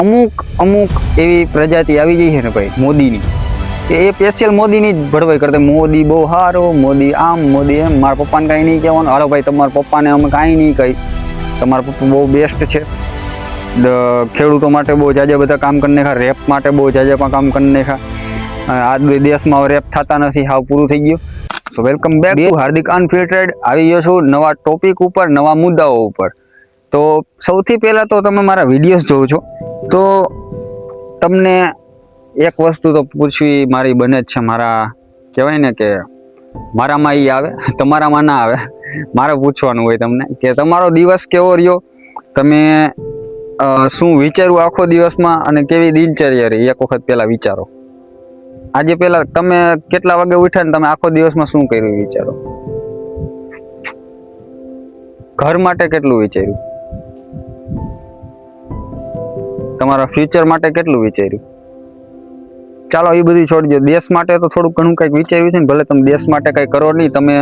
અમુક એવી પ્રજાતિ આવી ગઈ છે ને ભાઈ મોદીની, કે એ સ્પેશિયલ મોદીની જ ભડવાઈ કરતા, મોદી બહુ સારો, મોદી આમ, મોદી એમ. મારા પપ્પાને કાંઈ નહીં કહેવાનું, હાલો ભાઈ તમારા પપ્પાને અમે કાંઈ નહીં કહી, તમારા પપ્પા બહુ બેસ્ટ છે, ખેડૂતો માટે બહુ જાજા બધા કામ કરી નાખ્યા, રેપ માટે બહુ જાજા પણ કામ કરી નાખ્યા. આ દેશમાં રેપ થતા નથી, હાવ પૂરું થઈ ગયું. સો વેલકમ બેક ટુ હાર્દિક અનફિલ્ટર્ડ. આવી ગયો છું નવા ટોપિક ઉપર, નવા મુદ્દાઓ ઉપર. તો સૌથી પહેલાં તો તમે મારા વિડીયોઝ જોવો છો તો તમને એક વસ્તુ તો પૂછવી મારી બને જ છે. મારા કહેવાય ને કે મારામાં એ આવે, તમારામાં ના આવે. મારે પૂછવાનું હોય તમને કે તમારો દિવસ કેવો રહ્યો, તમે શું વિચાર્યું આખો દિવસમાં, અને કેવી દિનચર્યા રહી એક વખત પહેલાં વિચારો. આજે પહેલાં તમે કેટલા વાગે ઉઠ્યા ને તમે આખો દિવસમાં શું કર્યું વિચારો. ઘર માટે કેટલું વિચાર્યું, તમારા ફ્યુચર માટે કેટલું વિચાર્યું. ચાલો એ બધી છોડજો, દેશ માટે તો થોડું ઘણું કંઈક વિચાર્યું છે ને. ભલે તમે દેશ માટે કંઈ કરો નહીં, તમે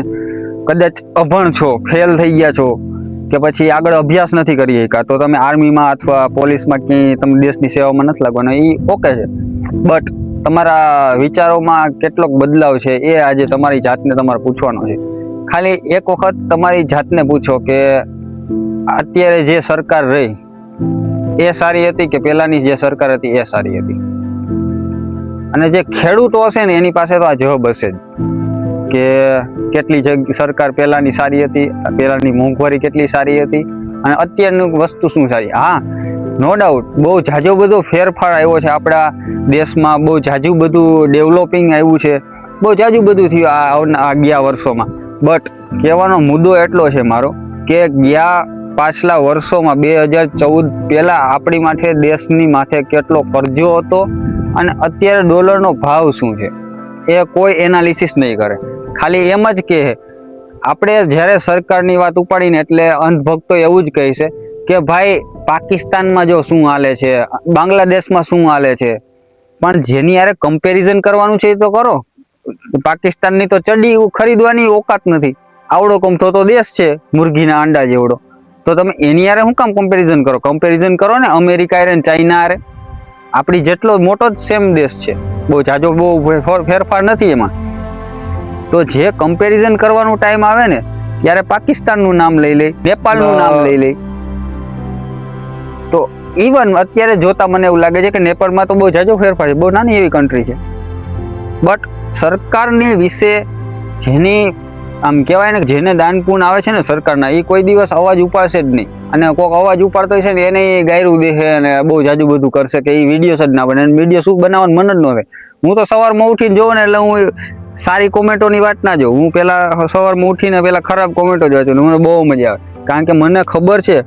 કદાચ અભણ છો, ફેલ થઈ ગયા છો, કે પછી આગળ અભ્યાસ નથી કરી શક્યા, તો તમે આર્મીમાં અથવા પોલીસમાં ક્યાંય તમે દેશની સેવામાં નથી લાગવાના, એ ઓકે છે. બટ તમારા વિચારોમાં કેટલોક બદલાવ છે એ આજે તમારી જાતને તમારે પૂછવાનો છે. ખાલી એક વખત તમારી જાતને પૂછો કે અત્યારે જે સરકાર રહી એ સારી હતી કે પહેલાની જે સરકાર હતી એ સારી હતી. અને જે ખેડૂતો હશે ને એની પાસે તો આ જવાબ હશે જ કે કેટલી સરકાર પહેલાની સારી હતી, પહેલાની મોંઘવારી કેટલી સારી હતી, અને અત્યારની વસ્તુ શું સારી. હા, નો ડાઉટ બહુ જાજો બધો ફેરફાર આવ્યો છે આપણા દેશમાં, બહુ જાજુ બધું ડેવલપિંગ આવ્યું છે, બહુ જાજુ બધું થયું આ ગયા વર્ષોમાં. બટ કહેવાનો મુદ્દો એટલો છે મારો કે ગયા પાછલા વર્ષોમાં 2014 પહેલાં આપણી માથે, દેશની માથે કેટલો કરજો હતો, અને અત્યારે ડોલરનો ભાવ શું છે એ કોઈ એનાલિસિસ નહીં કરે. ખાલી એમ જ કહે. આપણે જ્યારે સરકારની વાત ઉપાડીને એટલે અંધભક્તો એવું જ કહે છે કે ભાઈ પાકિસ્તાનમાં જો શું હાલે છે, બાંગ્લાદેશમાં શું હાલે છે, પણ જેની યારે કમ્પેરિઝન કરવાનું છે એ તો કરો. પાકિસ્તાનની તો ચડ્ડી ખરીદવાની ઓકાત નથી, આવડો કમથો તો દેશ છે મુરઘીના અંડા જેવડો, તો તમે એની યારે શું કામ કમ્પેરિઝન કરો. કમ્પેરિઝન કરો ને અમેરિકા યારે, ચાઇના યારે. આપણી જેટલો મોટો જ સેમ દેશ છે, બહુ જાજો બહુ ફેરફાર નથી એમાં. તો જે કમ્પેરિઝન કરવાનું ટાઈમ આવે ને ત્યારે પાકિસ્તાનનું નામ લઈ લે, નેપાળનું નામ લઈ લે. તો ઇવન અત્યારે જોતા મને એવું લાગે છે કે નેપાળમાં તો બહુ જાજો ફેરફાર છે, બહુ નાની એવી કન્ટ્રી છે. બટ સરકારની વિશે જેની આમ કહેવાય ને જેને દાન પૂન આવે છે ને સરકારના, એ કોઈ દિવસ અવાજ ઉપાડશે જ નહીં. અને કોઈક અવાજ ઉપાડતો હશે ને એને ગાયરું દેશે અને બહુ જાજુ બધું કરશે કે એ વિડીયો જ ના બને. વિડીયો શું બનાવવાનું મન જ ન થાય. હું તો સવારમાં ઉઠીને જોઉં ને એટલે હું સારી કોમેન્ટોની વાત ના જોઉં. હું પહેલાં સવારમાં ઉઠીને પહેલાં ખરાબ કોમેન્ટો જ વાંચું, મને બહુ મજા આવે. કારણ કે મને ખબર છે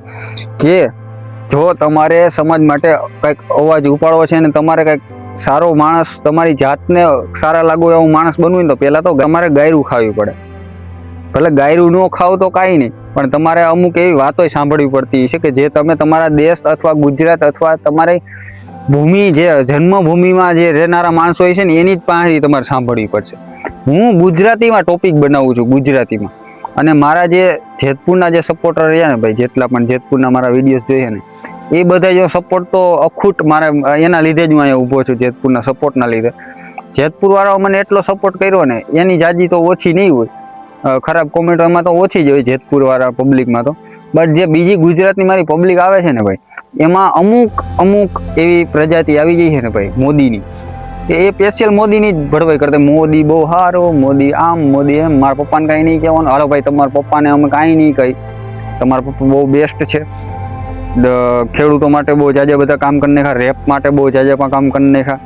કે જો તમારે સમાજ માટે કંઈક અવાજ ઉપાડવો છે ને તમારે કંઈક સારો માણસ, તમારી જાતને સારા લાગો એવું માણસ બનવું ને તો પહેલાં તો તમારે ગાયરું ખાવી પડે. ભલે ગાયરું ન ખાવ તો કાંઈ નહીં, પણ તમારે અમુક એવી વાતો સાંભળવી પડતી છે કે જે તમે તમારા દેશ અથવા ગુજરાત અથવા તમારી ભૂમિ, જે જન્મભૂમિમાં જે રહેનારા માણસો હોય છે ને એની જ પાસેથી તમારે સાંભળવી પડશે. હું ગુજરાતીમાં ટોપિક બનાવું છું, ગુજરાતીમાં. અને મારા જે જેતપુરના જે સપોર્ટર રહ્યા ને ભાઈ, જેટલા પણ જેતપુરના મારા વિડીયોઝ જોઈએ ને એ બધા જો સપોર્ટ તો અખૂટ મારે એના લીધે જ હું અહીંયા ઊભો છું, જેતપુરના સપોર્ટના લીધે. જેતપુરવાળાઓ મને એટલો સપોર્ટ કર્યો ને એની જાજી તો ઓછી નહીં હોય, ખરાબ કોમેન્ટોમાં તો ઓછી જ હોય જેતપુરવાળા પબ્લિકમાં તો. બટ જે બીજી ગુજરાતની મારી પબ્લિક આવે છે ને ભાઈ, એમાં અમુક એવી પ્રજાતિ આવી ગઈ છે ને ભાઈ મોદીની, કે એ સ્પેશિયલ મોદીની જ ભડવાઈ કરતા, મોદી બહુ સારો, મોદી આમ, મોદી એમ. મારા પપ્પાને કાંઈ નહીં કહેવાનું, હાલો ભાઈ તમારા પપ્પાને અમે કાંઈ નહીં કહી, તમારા પપ્પા બહુ બેસ્ટ છે, ખેડૂતો માટે બહુ જાજા બધા કામ કરી નાખ્યા, રેપ માટે બહુ જાજા પણ કામ કરી નાખ્યા.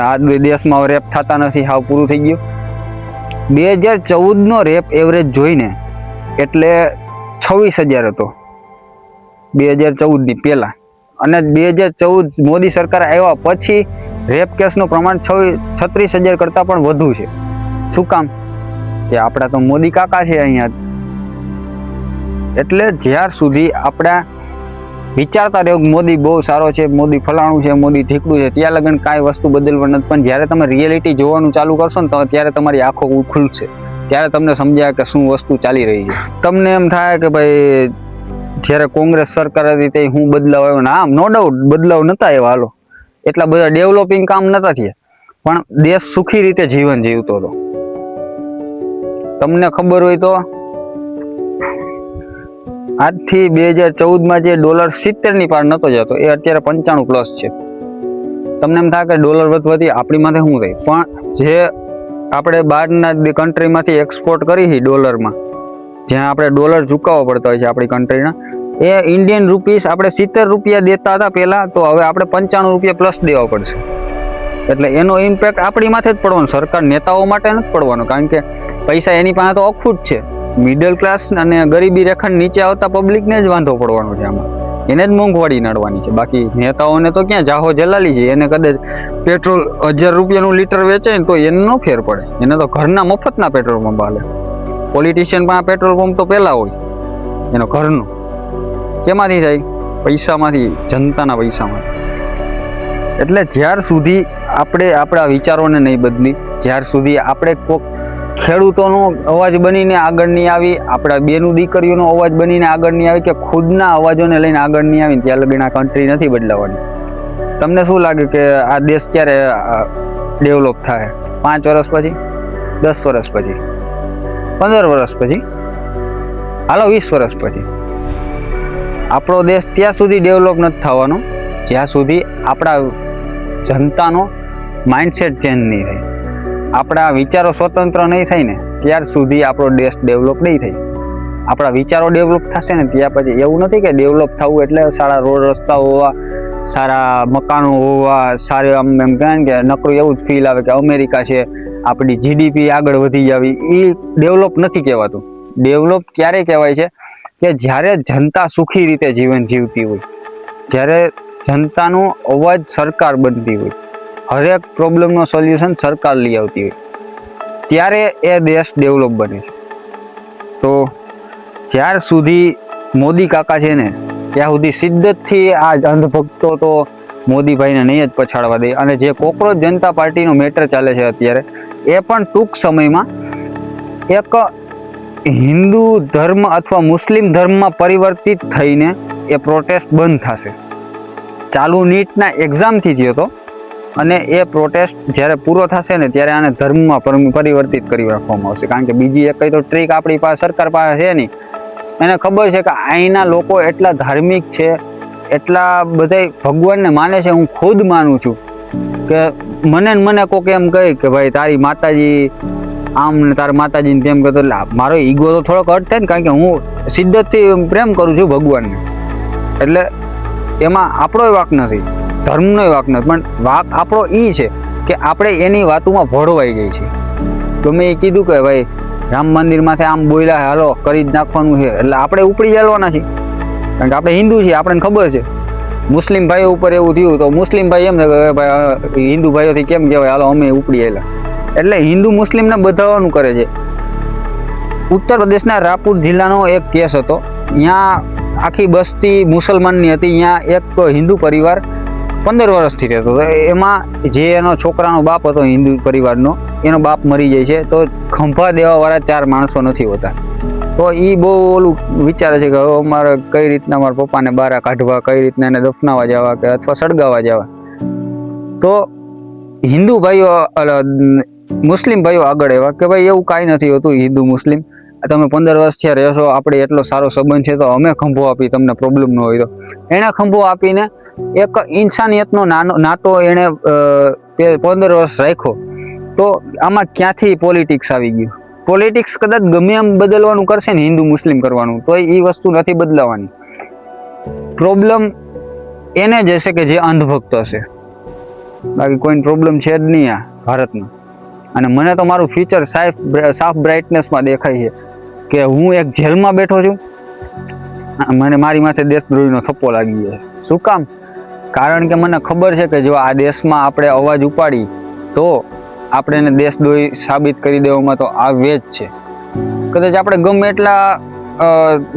આ દેશમાં રેપ થતા નથી, હાવ પૂરું થઈ ગયું. 2014નો રેપ એવરેજ જોઈને એટલે 26,000 હતો 2014ની પહેલાં. અને 2014 મોદી સરકાર આવ્યા પછી રેપ કેસનું પ્રમાણ 36,000 કરતાં પણ વધુ છે. શું કામ? કે આપણા તો મોદી કાકા છે અહીંયા. એટલે જ્યાર સુધી આપણા વિચારતા રહ્યો મોદી બહુ સારો છે, મોદી ફલાણું છે, મોદી ઠીકડું છે, ત્યાં લગન કાંઈ વસ્તુ બદલવા નથી. પણ જ્યારે તમે રિયાલિટી જોવાનું ચાલુ કરશો ને તો ત્યારે તમારી આંખો ખુલશે, ત્યારે તમને સમજાય કે શું વસ્તુ ચાલી રહી છે. તમને એમ થાય કે ભાઈ જ્યારે કોંગ્રેસ સરકાર હતી તે હું બદલાવ આવ્યો ને, આમ નો ડાઉટ બદલાવ નતા આવ્યા, હાલો એટલા બધા ડેવલપિંગ કામ નતા થયા, પણ દેશ સુખી રીતે જીવન જીવતો હતો. તમને ખબર હોય તો આજથી 2014માં જે ડોલર 70 ની પાર નતો જતો એ અત્યારે 95+ છે. તમને એમ થાય કે ડોલર વધવાથી આપણી માથે શું થાય, પણ જે આપણે બહારના કન્ટ્રીમાંથી એક્સપોર્ટ કરી છે ડોલરમાં, જ્યાં આપણે ડોલર ચૂકવવા પડતા હોય છે આપણી કન્ટ્રીના, એ ઇન્ડિયન રૂપીસ આપણે 70 રૂપિયા દેતા હતા પહેલા, તો હવે આપણે 95 રૂપિયા પ્લસ દેવા પડશે. એટલે એનો ઇમ્પેક્ટ આપણી માથે જ પડવાનો, સરકાર નેતાઓ માટે નથી પડવાનો, કારણ કે પૈસા એની પાસે તો અખૂટ છે. મિડલ ક્લાસ અને ગરીબી રેખાની નીચે આવતા પબ્લિકને જ વાંધો પડવાનો છે આમાં, એને જ મોંઘવારી નડવાની છે. બાકી નેતાઓને તો ક્યાં જાહો જલાલી છે, એને કદાચ પેટ્રોલ 1000 રૂપિયાનું લીટર વેચે ને તો એને ન ફેર પડે, એને તો ઘરના મફતના પેટ્રોલ પંપ હાલે. પોલિટિશિયન પાસે પેટ્રોલ પંપ તો પહેલા હોય એનો ઘરનો, કેમાંથી થાય? પૈસામાંથી, જનતાના પૈસામાંથી. એટલે જ્યાર સુધી આપણે આપણા વિચારોને નહીં બદલી, જ્યાર સુધી આપણે કોઈક ખેડૂતોનો અવાજ બનીને આગળ નહીં આવી, આપણા બેનું દીકરીઓનો અવાજ બનીને આગળ નહીં આવી, કે ખુદના અવાજોને લઈને આગળ નહીં આવી, ત્યાં લગીને આ કન્ટ્રી નથી બદલાવાની. તમને શું લાગે કે આ દેશ ક્યારે ડેવલપ થાય? 5 વર્ષ પછી, 10 વર્ષ પછી, 15 વર્ષ પછી, હાલો 20 વર્ષ પછી? આપણો દેશ ત્યાં સુધી ડેવલપ નથી થવાનો જ્યાં સુધી આપણા જનતાનો માઇન્ડસેટ ચેન્જ નહીં થાય, આપણા વિચારો સ્વતંત્ર નહીં થાય ને ત્યાર સુધી આપણો દેશ ડેવલપ નહીં થાય. આપણા વિચારો ડેવલપ થશે ને ત્યાં પછી. એવું નથી કે ડેવલપ થવું એટલે સારા રોડ રસ્તા હોવા, સારા મકાનો હોવા, સારું આમ એમ કહે કે નકરું એવું જ ફીલ આવે કે અમેરિકા છે, આપણી જીડીપી આગળ વધી જાવી, એ ડેવલપ નથી કહેવાતું. ડેવલપ ક્યારે કહેવાય છે કે જ્યારે જનતા સુખી રીતે જીવન જીવતી હોય, જ્યારે જનતાનો અવાજ સરકાર બનતી હોય, હરેક પ્રોબ્લેમનો સોલ્યુશન સરકાર લઈ આવતી હોય, ત્યારે એ દેશ ડેવલપ બને છે. તો જ્યાર સુધી મોદી કાકા છે ને ત્યાં સુધી શિદ્દતથી આ અંધભક્તો તો મોદીભાઈને નહીં જ પછાડવા દે. અને જે કોકરોચ જનતા પાર્ટીનો મેટર ચાલે છે અત્યારે, એ પણ ટૂંક સમયમાં એક હિન્દુ ધર્મ અથવા મુસ્લિમ ધર્મમાં પરિવર્તિત થઈને એ પ્રોટેસ્ટ બંધ થશે. ચાલુ નીટના એક્ઝામથી થયો હતો, અને એ પ્રોટેસ્ટ જ્યારે પૂરો થશે ને ત્યારે આને ધર્મમાં પરિવર્તિત કરી રાખવામાં આવશે. કારણ કે બીજી એક કઈ તો ટ્રીક આપણી પાસે સરકાર પાસે છે નહીં. એને ખબર છે કે અહીંના લોકો એટલા ધાર્મિક છે, એટલા બધા ભગવાનને માને છે, હું ખુદ માનું છું, કે મને કોક એમ કહે કે ભાઈ તારી માતાજી આમ ને તારા માતાજીને તેમ કહેતો, એટલે મારો ઈગો તો થોડોક હર્ટ થાય ને, કારણ કે હું શિદ્દતથી પ્રેમ કરું છું ભગવાનને. એટલે એમાં આપણોય વાંક નથી, ધર્મનોય વાંક નથી, પણ વાંક આપણો એ છે કે આપણે એની વાતોમાં ભોળવાઈ ગઈ છે. તો મેં એ કીધું કે ભાઈ રામ મંદિરમાંથી આમ બોલ્યા હાલો કરી જ નાખવાનું છે, એટલે આપણે ઉપડી ચાલવાના છીએ, કારણ કે આપણે હિન્દુ છીએ, આપણને ખબર છે. મુસ્લિમ ભાઈઓ ઉપર એવું થયું તો મુસ્લિમ ભાઈ એમ કે ભાઈ હિન્દુ ભાઈઓથી કેમ કહેવાય, હાલો અમે ઉપડી આવેલા. એટલે હિન્દુ મુસ્લિમને બધાવાનું કરે છે. ઉત્તર પ્રદેશના રાપુર જિલ્લાનો એક કેસ હતો. ત્યાં આખી બસ્તી મુસલમાનની હતી. ત્યાં એક હિન્દુ પરિવાર 15 વર્ષથી રહેતો હતો. એમાં જે એનો છોકરાનો બાપ હતો હિન્દુ પરિવારનો, એનો બાપ મરી જાય છે, તો ખંભા દેવાવાળા 4 માણસો નથી હોતા. તો એ બહુ ઓલું વિચારે છે કે હવે અમારે કઈ રીતના મારા પપ્પાને બહાર કાઢવા, કઈ રીતના એને દફનાવા જવા કે અથવા સળગાવવા જવા. તો હિન્દુ ભાઈઓ મુસ્લિમ ભાઈઓ આગળ આવ્યા કે ભાઈ એવું કાંઈ નથી હોતું હિન્દુ મુસ્લિમ, તમે 15 વર્ષ થયા રહેશો, આપણે એટલો સારો સંબંધ છે તો અમે ખંભો આપી, તમને પ્રોબ્લેમ ન હોય તો. એણે ખંભો આપીને એક ઇન્સાનિયતનો નાતો એણે 15 વર્ષ રાખ્યો. તો આમાં ક્યાંથી પોલિટિક્સ આવી ગયું? પોલિટિક્સ કદાચ ગમે એમ બદલવાનું કરશે ને, હિન્દુ મુસ્લિમ કરવાનું, તો એ વસ્તુ નથી બદલાવાની. પ્રોબ્લેમ એને જ હશે કે જે અંધભક્ત હશે, બાકી કોઈ પ્રોબ્લેમ છે જ નહીં આ ભારતમાં. અને મને તો મારું ફ્યુચર સાફ બ્રાઇટનેસમાં દેખાય છે કે હું એક જેલમાં બેઠો છું, મને મારી માથે દેશદ્રોહીનો થપ્પો લાગી ગયો. શું કામ? કારણ કે મને ખબર છે કે જો આ દેશમાં આપણે અવાજ ઉપાડી તો આપણે એને દેશદ્રોહી સાબિત કરી દેવામાં તો આવે જ છે. કદાચ આપણે ગમે એટલા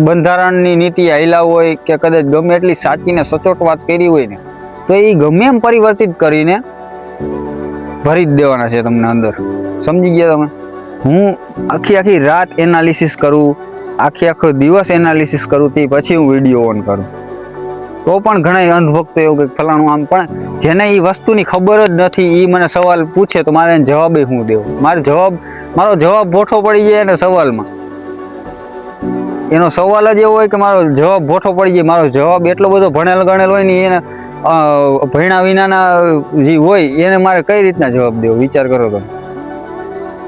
બંધારણની નીતિ હાલ્યા હોય કે કદાચ ગમે એટલી સાચીને સચોટ વાત કરી હોય ને, તો એ ગમે એમ પરિવર્તિત કરીને ભરી જ દેવાના છે તમને અંદર. સમજી ગયા તમે? હું આખી રાત એનાલિસિસ કરું, આખો દિવસ એનાલિસિસ કરું તે પછી હું વિડીયો ઓન કરું. તો પણ ઘણા અંધભક્તો એવું કે ફલાણું આમ, પણ જેને એ વસ્તુની ખબર જ નથી એ મને સવાલ પૂછે તો મારે એને જવાબ શું દેવો? મારો જવાબ ભોઠો પડી જાય ને સવાલમાં. એનો સવાલ જ એવો હોય કે મારો જવાબ ભોઠો પડી જાય. મારો જવાબ એટલો બધો ભણેલ ગણેલ હોય ને, એને ભણ્યા વિનાના જે હોય એને મારે કઈ રીતના જવાબ દેવો? વિચાર કરો તમે.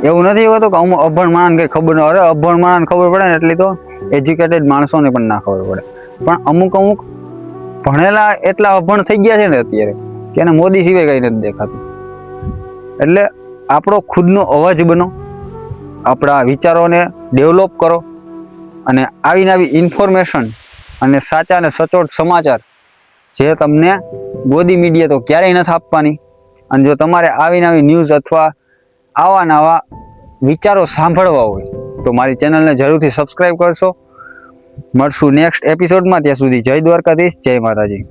એવું નથી હોતું કે અમુક અભણ માણસ કઈ ખબર ન, અરે અભણ માણસ ખબર પડે ને એટલી તો એજ્યુકેટેડ માણસોને પણ ના ખબર પડે. પણ અમુક ભણેલા એટલા અભણ થઈ ગયા છે ને અત્યારે કે એને મોદી સિવાય કઈ નથી દેખાતું. એટલે આપણો ખુદનો અવાજ બનો, આપણા વિચારોને ડેવલપ કરો, અને આવી નવી ઇન્ફોર્મેશન અને સાચા અને સચોટ સમાચાર જે તમને ગોદી મીડિયા તો ક્યારેય નથી આપવાની. અને જો તમારે આવી નવી ન્યૂઝ અથવા આવા નવા વિચારો સાંભળવા હોય તો મારી ચેનલને જરૂરથી સબસ્ક્રાઈબ કરશો. મળશું નેક્સ્ટ એપિસોડમાં. ત્યાં સુધી જય દ્વારકાધીશ, જય માતાજી.